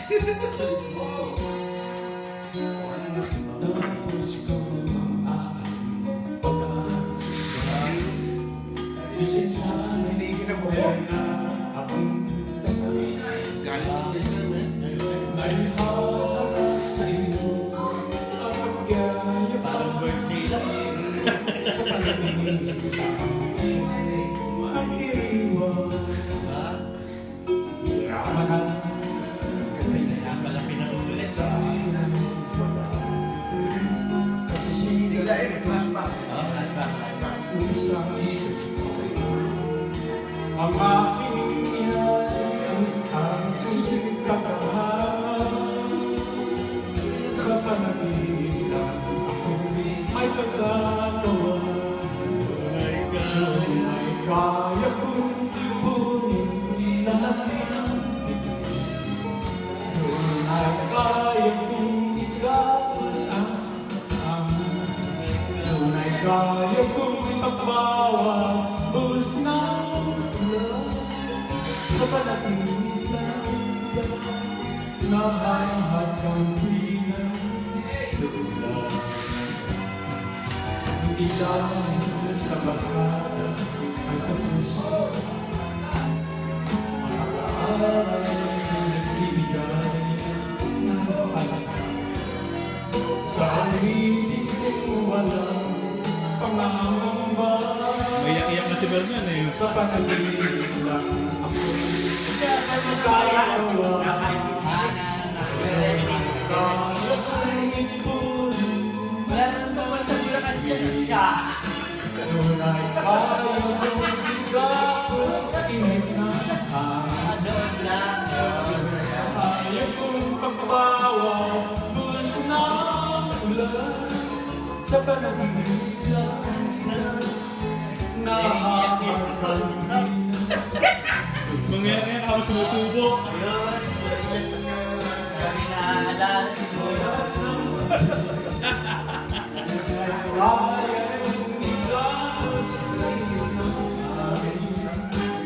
Tapos ko ang aking pagkakas. Isin sa amin na akong may harap sa iyo ang pagyayabang. Parang birthday lang. Sa paningin mag-iwan. Yaman ang Malaki na ulit. sa akin ang wala. Kasi sila ay flashback. Isang ang aking inayos ang tuwing katahan. Sa panaginip lang ako may pagkatawa. Ay kaya kong ipunin lahat ng ito. Ay kaya kong itapos ang ay kaya kong ipagbawa bulos ng ulan. Sa panaginip lang lahat kang pinagdulan. Hindi lang sa barkada ang tapos mga kaaral na nagbibigay ng palakas sa halilig kong walang pangangamba. Iyak-iyak na si Bernan eh. Sa panaginip lang ako magkakawa. Kaya kong ipunin tunay kaya kong igapos sa init na kaya kong pagbawa bulos ng ulan. Sa panaginip lang nakakapagpapagin. Mangyayari yan ako sumusubok. Kaya kong igapos sa init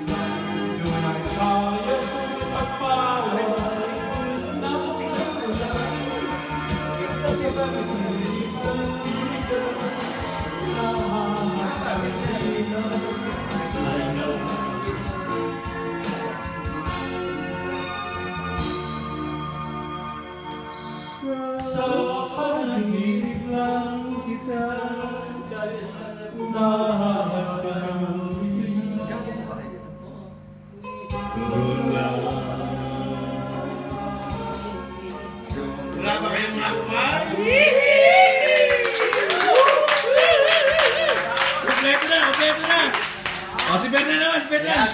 na tunay kaya kong pagbawa bulos ng ulan. Sa panaginip lang sa panaginip lang kita nahahalawin. Wala ba kayong mga kumay? Kompleto na, kompleto na. O si Bernan naman, si Bernan.